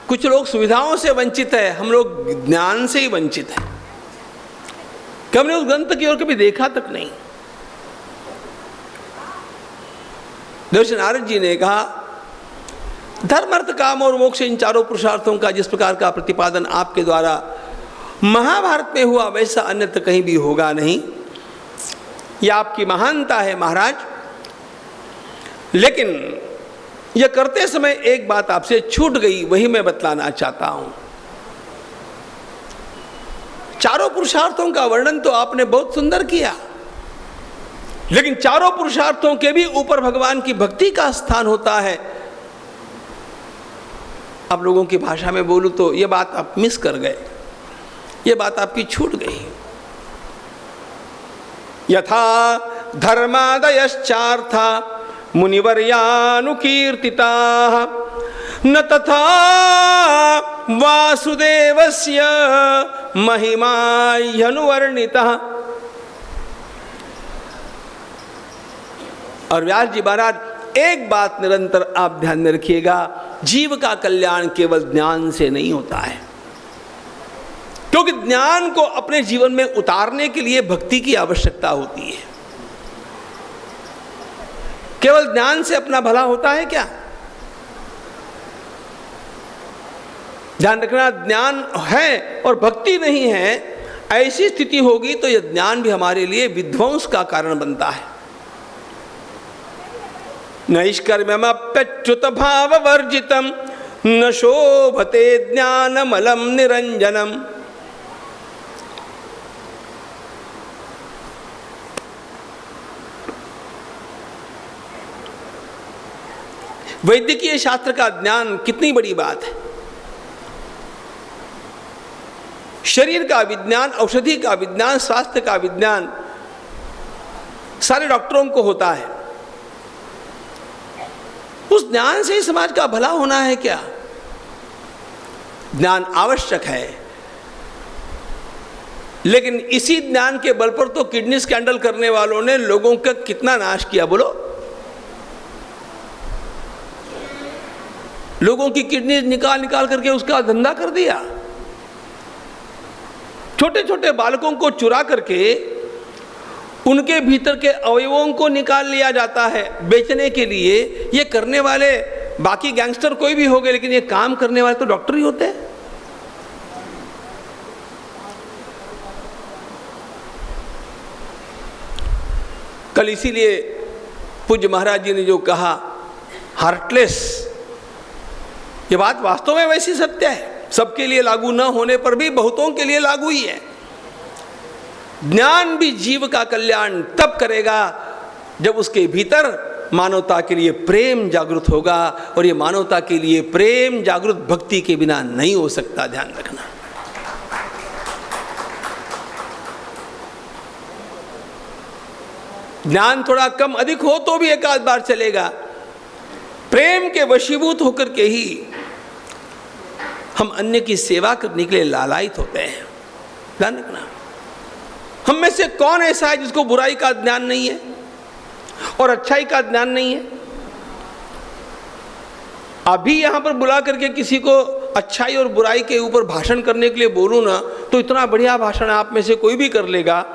कुछ लोग सुविधाओं से वंचित है, हम लोग ज्ञान से ही वंचित है। हमने उस ग्रंथ की ओर कभी देखा तक नहीं। देवर्षि नारद जी ने कहा, धर्म अर्थ काम और मोक्ष इन चारों पुरुषार्थों का जिस प्रकार का प्रतिपादन आपके द्वारा महाभारत में हुआ वैसा अन्यत्र कहीं भी होगा नहीं। यह आपकी महानता है महाराज। लेकिन यह करते समय एक बात आपसे छूट गई, वही मैं बतलाना चाहता हूं। चारों पुरुषार्थों का वर्णन तो आपने बहुत सुंदर किया, लेकिन चारों पुरुषार्थों के भी ऊपर भगवान की भक्ति का स्थान होता है। आप लोगों की भाषा में बोलूं तो यह बात आप मिस कर गए, यह बात आपकी छूट गई। यथा धर्मादयश्चार्था मुनिवर्यानुकीर्तिताः न तथा वासुदेवस्य महिमा ह्यनुवर्णितः। और व्यास जी महाराज, एक बात निरंतर आप ध्यान में रखिएगा, जीव का कल्याण केवल ज्ञान से नहीं होता है, क्योंकि ज्ञान को अपने जीवन में उतारने के लिए भक्ति की आवश्यकता होती है। केवल ज्ञान से अपना भला होता है क्या? ध्यान रखना, ज्ञान है और भक्ति नहीं है, ऐसी स्थिति होगी तो यह ज्ञान भी हमारे लिए विध्वंस का कारण बनता है। नैष्कर्म्यमप्यच्युत भाव वर्जितम न शोभते ज्ञानमलं निरंजनम। वैद्यकीय शास्त्र का ज्ञान कितनी बड़ी बात है। शरीर का विज्ञान, औषधि का विज्ञान, स्वास्थ्य का विज्ञान सारे डॉक्टरों को होता है। उस ज्ञान से ही समाज का भला होना है क्या? ज्ञान आवश्यक है, लेकिन इसी ज्ञान के बल पर तो किडनी स्कैंडल करने वालों ने लोगों का कितना नाश किया। बोलो, लोगों की किडनी निकाल निकाल करके उसका धंधा कर दिया। छोटे छोटे बालकों को चुरा करके उनके भीतर के अवयवों को निकाल लिया जाता है बेचने के लिए। ये करने वाले बाकी गैंगस्टर कोई भी हो गए, लेकिन ये काम करने वाले तो डॉक्टर ही होते हैं। कल इसीलिए पूज्य महाराज जी ने जो कहा हार्टलेस, ये बात वास्तव में वैसी सत्य है। सबके लिए लागू न होने पर भी बहुतों के लिए लागू ही है। ज्ञान भी जीव का कल्याण तब करेगा जब उसके भीतर मानवता के लिए प्रेम जागृत होगा, और ये मानवता के लिए प्रेम जागृत भक्ति के बिना नहीं हो सकता। ध्यान रखना। ज्ञान थोड़ा कम अधिक हो तो भी एक आध बार चलेगा। प्रेम के वशीभूत होकर के ही हम अन्य की सेवा करने के लिए लालायित होते हैं। ध्यान रखना। हम में से कौन ऐसा है जिसको बुराई का ज्ञान नहीं है और अच्छाई का ज्ञान नहीं है? अभी यहां पर बुला करके किसी को अच्छाई और बुराई के ऊपर भाषण करने के लिए बोलूं ना, तो इतना बढ़िया भाषण आप में से कोई भी कर लेगा।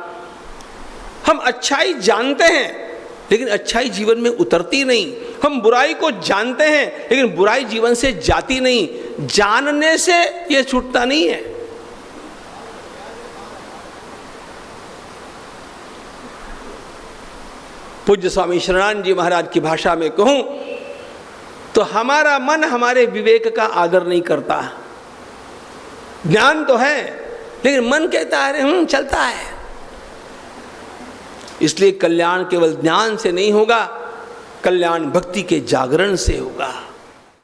हम अच्छाई जानते हैं, लेकिन अच्छाई जीवन में उतरती नहीं। हम बुराई को जानते हैं, लेकिन बुराई जीवन से जाती नहीं। जानने से यह छूटता नहीं है। पूज्य स्वामी शरणानंद जी महाराज की भाषा में कहूं तो हमारा मन हमारे विवेक का आदर नहीं करता। ज्ञान तो है, लेकिन मन कहता है चलता है। इसलिए कल्याण केवल ज्ञान से नहीं होगा, कल्याण भक्ति के जागरण से होगा।